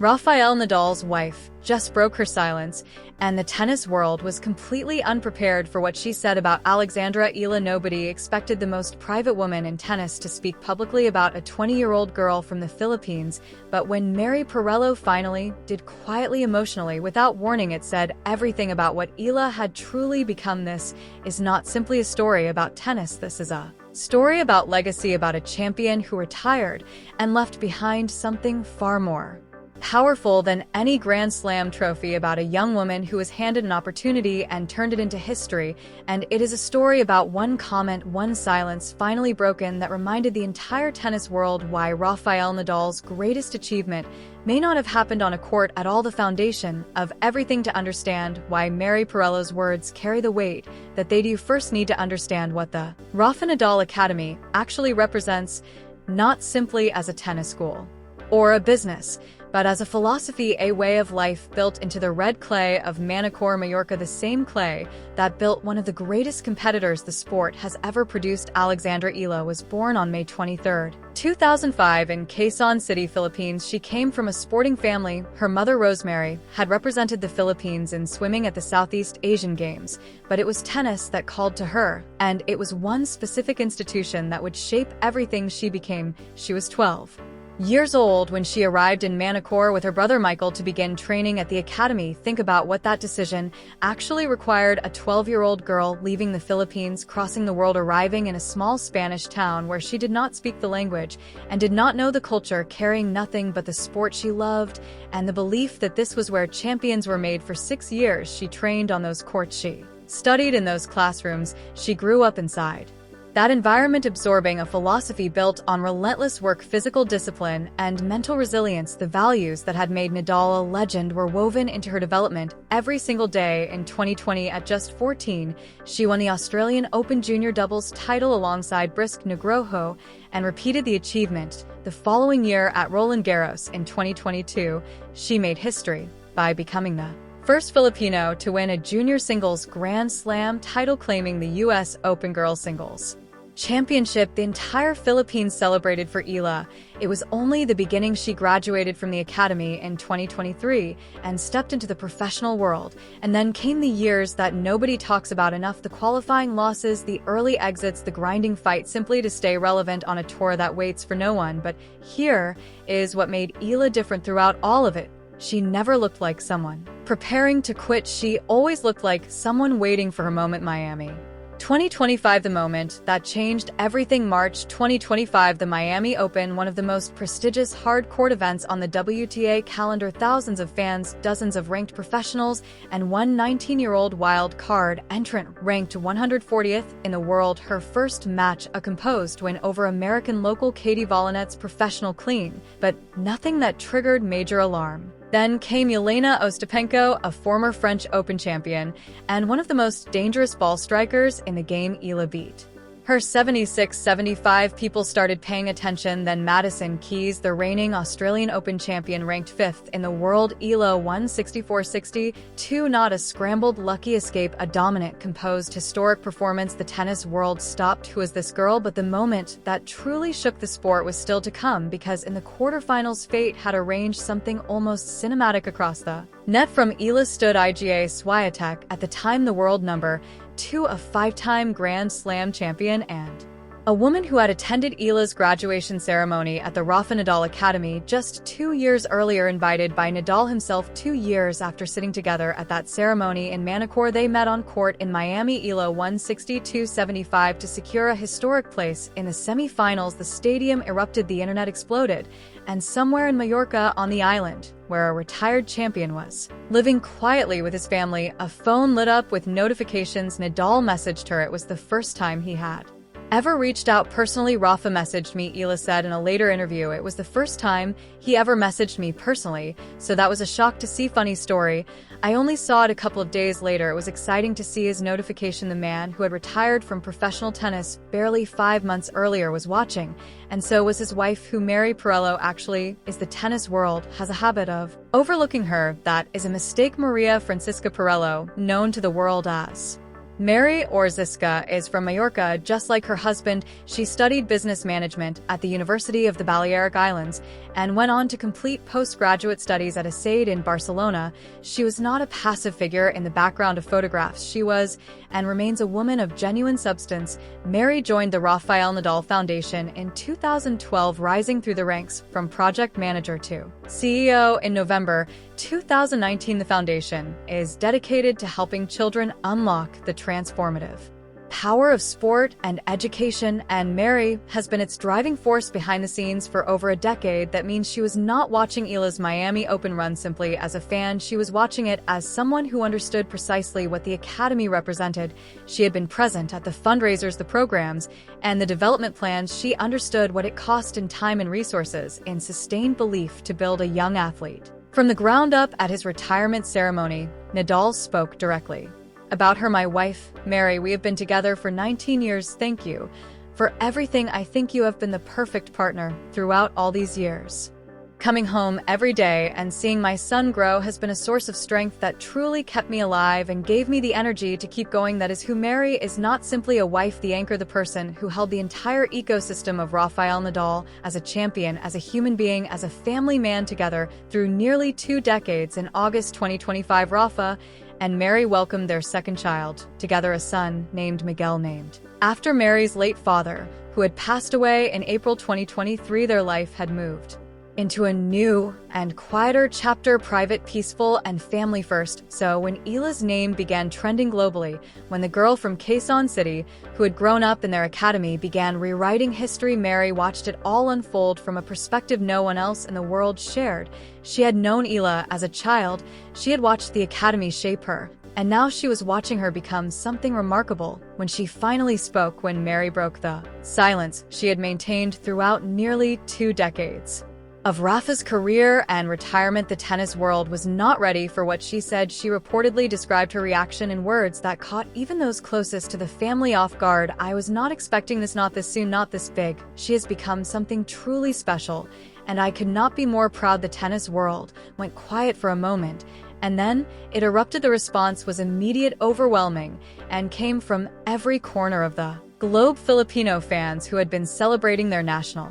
Rafael Nadal's wife just broke her silence, and the tennis world was completely unprepared for what she said about Alexandra Eala. Nobody expected the most private woman in tennis to speak publicly about a 20-year-old girl from the Philippines, but when Mery Perelló finally did, quietly, emotionally, without warning, it said everything about what Eala had truly become. This is not simply a story about tennis, this is a story about legacy, about a champion who retired and left behind something far more powerful than any Grand Slam trophy, about a young woman who was handed an opportunity and turned it into history. And it is a story about one comment, one silence finally broken, that reminded the entire tennis world why Rafael Nadal's greatest achievement may not have happened on a court at all. The foundation of everything to understand why Mery Perelló's words carry the weight that they do. First, need to understand what the Rafa Nadal Academy actually represents, not simply as a tennis school or a business, but as a philosophy, a way of life built into the red clay of Manacor, Mallorca, the same clay that built one of the greatest competitors the sport has ever produced. Alexandra Eala was born on May 23, 2005 in Quezon City, Philippines. She came from a sporting family. Her mother, Rosemary, had represented the Philippines in swimming at the Southeast Asian Games, but it was tennis that called to her, and it was one specific institution that would shape everything she became. She was 12 years old when she arrived in Manacor with her brother Michael to begin training at the academy. Think about what that decision actually required: a 12-year-old girl leaving the Philippines, crossing the world, arriving in a small Spanish town where she did not speak the language and did not know the culture, carrying nothing but the sport she loved and the belief that this was where champions were made. For 6 years she trained on those courts, she studied in those classrooms, she grew up inside that environment, absorbing a philosophy built on relentless work, physical discipline, and mental resilience. The values that had made Nadal a legend were woven into her development every single day. In 2020, at just 14, she won the Australian Open junior doubles title alongside Brisk Nugroho and repeated the achievement the following year at Roland Garros. In 2022, she made history by becoming the first Filipino to win a junior singles Grand Slam title, claiming the U.S. Open Girls Singles Championship. The entire Philippines celebrated for Eala. It was only the beginning. She graduated from the academy in 2023 and stepped into the professional world. And then came the years that nobody talks about enough: the qualifying losses, the early exits, the grinding fight simply to stay relevant on a tour that waits for no one. But here is what made Eala different throughout all of it. She never looked like someone preparing to quit. She always looked like someone waiting for her moment. Miami 2025, the moment that changed everything. March 2025, the Miami Open, one of the most prestigious hard court events on the WTA calendar. Thousands of fans, dozens of ranked professionals, and one 19-year-old wild card entrant ranked 140th in the world. Her first match, a composed win over American local Katie Volinet's professional clean, but nothing that triggered major alarm. Then came Jelena Ostapenko, a former French Open champion and one of the most dangerous ball strikers in the game. Eala beat her 76-75. People started paying attention. Then Madison Keys, the reigning Australian Open champion, ranked 5th in the world. Eala won 64-62. Not a scrambled lucky escape, a dominant, composed, historic performance. The tennis world stopped. Who is this girl? But the moment that truly shook the sport was still to come, because in the quarterfinals, fate had arranged something almost cinematic. Across the net from Eala stood Iga Swiatek, at the time the world number 2, a 5-time Grand Slam champion and a woman who had attended Eala's graduation ceremony at the Rafa Nadal Academy just 2 years earlier. Invited by Nadal himself 2 years after sitting together at that ceremony in Manacor, they met on court in Miami. Eala won 62-75 to secure a historic place in the semi-finals. The stadium erupted, the internet exploded, and somewhere in Mallorca on the island, where a retired champion was living quietly with his family, a phone lit up with notifications. Nadal messaged her. It was the first time he had ever reached out personally. Rafa messaged me, Eala said in a later interview. It was the first time he ever messaged me personally, so that was a shock to see. Funny story, I only saw it a couple of days later. It was exciting to see his notification. The man who had retired from professional tennis barely 5 months earlier was watching, and so was his wife, who Mery Perelló actually is. The tennis world has a habit of overlooking her. That is a mistake. Maria Francisca Perelló, known to the world as Mery Perelló is from Mallorca. Just like her husband, she studied business management at the University of the Balearic Islands and went on to complete postgraduate studies at ESAID in Barcelona. She was not a passive figure in the background of photographs. She was, and remains, a woman of genuine substance. Mery joined the Rafael Nadal Foundation in 2012, rising through the ranks from project manager to CEO in November 2019. The foundation is dedicated to helping children unlock the transformative power of sport and education, and Mery has been its driving force behind the scenes for over a decade. That means she was not watching Eala's Miami Open run simply as a fan. She was watching it as someone who understood precisely what the academy represented. She had been present at the fundraisers, the programs, and the development plans. She understood what it cost in time and resources, in sustained belief, to build a young athlete from the ground up. At his retirement ceremony, Nadal spoke directly about her. "My wife, Mery, we have been together for 19 years. Thank you for everything. I think you have been the perfect partner throughout all these years. Coming home every day and seeing my son grow has been a source of strength that truly kept me alive and gave me the energy to keep going." That is who Mery is. Not simply a wife, the anchor, the person who held the entire ecosystem of Rafael Nadal as a champion, as a human being, as a family man, together through nearly 2 decades. In August 2025, Rafa and Mery welcomed their second child, together, a son named Miguel, named after Mery's late father, who had passed away in April 2023. Their life had moved into a new and quieter chapter, private, peaceful, and family first. So when Eala's name began trending globally, when the girl from Quezon City, who had grown up in their academy, began rewriting history, Mery watched it all unfold from a perspective no one else in the world shared. She had known Eala as a child, she had watched the academy shape her, and now she was watching her become something remarkable. When she finally spoke, when Mery broke the silence she had maintained throughout nearly 2 decades of Rafa's career and retirement, the tennis world was not ready for what she said. She reportedly described her reaction in words that caught even those closest to the family off guard. "I was not expecting this, not this soon, not this big. She has become something truly special, and I could not be more proud." The tennis world went quiet for a moment, and then it erupted. The response was immediate, overwhelming, and came from every corner of the globe. Filipino fans who had been celebrating their national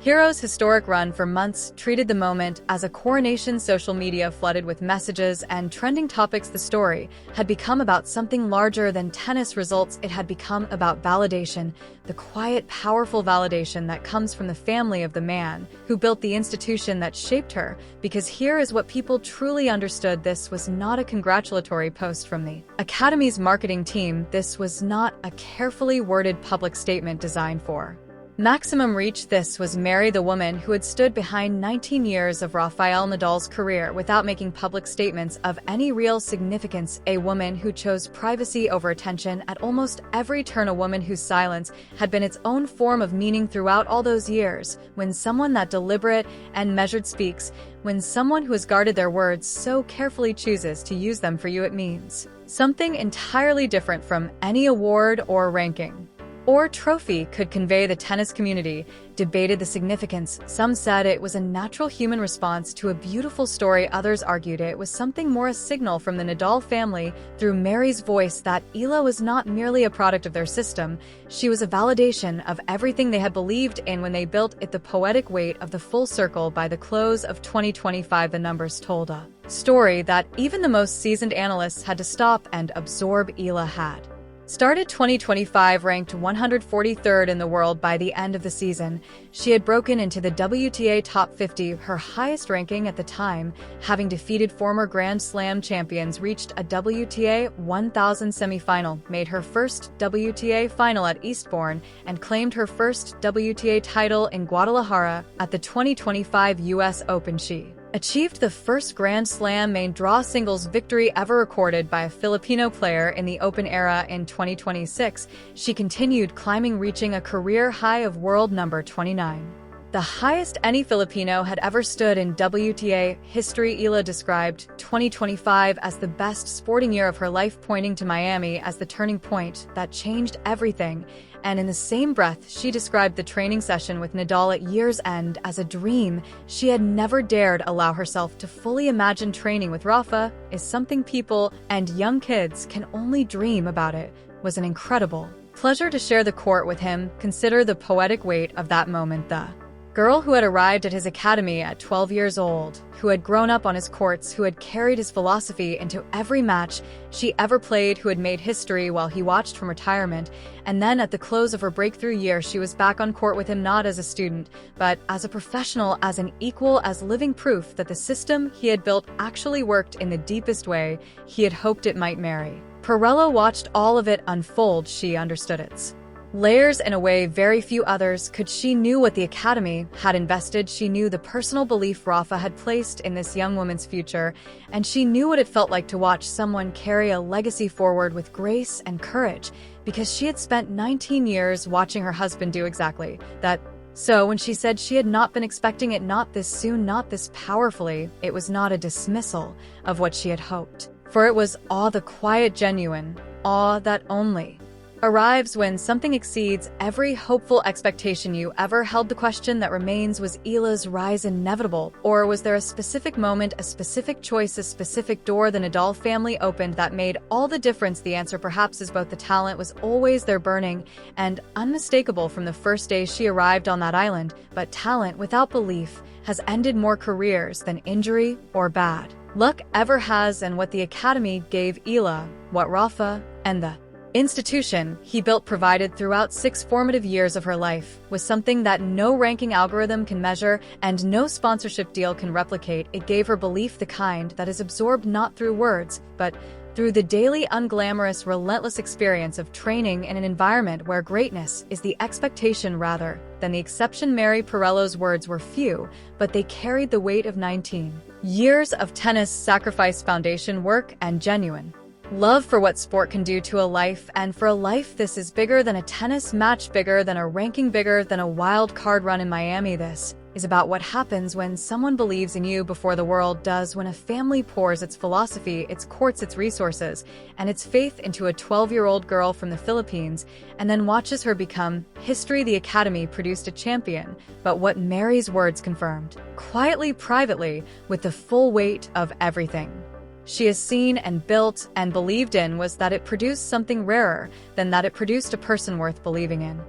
hero's historic run for months treated the moment as a coronation. Social media flooded with messages and trending topics. The story had become about something larger than tennis results. It had become about validation, the quiet, powerful validation that comes from the family of the man who built the institution that shaped her. Because here is what people truly understood: this was not a congratulatory post from the academy's marketing team. This was not a carefully worded public statement designed for maximum reach. This was Mery, the woman who had stood behind 19 years of Rafael Nadal's career without making public statements of any real significance. A woman who chose privacy over attention at almost every turn. A woman whose silence had been its own form of meaning throughout all those years. When someone that deliberate and measured speaks, when someone who has guarded their words so carefully chooses to use them for you, it means something entirely different from any award or ranking or trophy could convey. The tennis community debated the significance. Some said it was a natural human response to a beautiful story. Others argued it was something more, a signal from the Nadal family through Mery's voice that Eala was not merely a product of their system, she was a validation of everything they had believed in when they built it. The poetic weight of the full circle. By the close of 2025, the numbers told a story that even the most seasoned analysts had to stop and absorb. Eala had started 2025 ranked 143rd in the world. By the end of the season, she had broken into the WTA top 50, her highest ranking at the time, having defeated former Grand Slam champions, reached a WTA 1000 semifinal, made her first WTA final at Eastbourne, and claimed her first WTA title in Guadalajara at the 2025 US Open. She achieved the first Grand Slam main draw singles victory ever recorded by a Filipino player in the Open era. In 2026, she continued climbing, reaching a career high of world number 29, the highest any Filipino had ever stood in WTA history. Eala described 2025 as the best sporting year of her life, pointing to Miami as the turning point that changed everything. And in the same breath, she described the training session with Nadal at year's end as a dream. She had never dared allow herself to fully imagine. Training with Rafa is something people and young kids can only dream about it. was an incredible pleasure to share the court with him. Consider the poetic weight of that moment. The girl who had arrived at his academy at 12 years old, who had grown up on his courts, who had carried his philosophy into every match she ever played, who had made history while he watched from retirement, and then at the close of her breakthrough year, she was back on court with him, not as a student, but as a professional, as an equal, as living proof that the system he had built actually worked in the deepest way he had hoped it might. Mery Perelló watched all of it unfold. She understood its layers in a way very few others could. She knew what the Academy had invested. She knew the personal belief Rafa had placed in this young woman's future, and she knew what it felt like to watch someone carry a legacy forward with grace and courage, because she had spent 19 years watching her husband do exactly that. So when she said she had not been expecting it, not this soon, not this powerfully, it was not a dismissal of what she had hoped, for it was awe, the quiet, genuine awe that only arrives when something exceeds every hopeful expectation you ever held. The question that remains, was Eala's rise inevitable, or was there a specific moment, a specific choice, a specific door the Nadal family opened that made all the difference? The answer perhaps is both. The talent was always there, burning and unmistakable from the first day she arrived on that island, but talent without belief has ended more careers than injury or bad luck ever has. And what the Academy gave Eala, what Rafa and the institution he built provided throughout 6 formative years of her life, was something that no ranking algorithm can measure and no sponsorship deal can replicate. It gave her belief, the kind that is absorbed not through words, but through the daily, unglamorous, relentless experience of training in an environment where greatness is the expectation rather than the exception. Mery Perelló's words were few, but they carried the weight of 19 years of tennis sacrifice, foundation work, and genuine love for what sport can do to a life. And for a life, this is bigger than a tennis match, bigger than a ranking, bigger than a wild card run in Miami. This is about what happens when someone believes in you before the world does, when a family pours its philosophy, its courts, its resources, and its faith into a 12-year-old girl from the Philippines, and then watches her become history. The Academy produced a champion, but what Mery's words confirmed, quietly, privately, with the full weight of everything she has seen and built and believed in, was that it produced something rarer than that. It produced a person worth believing in.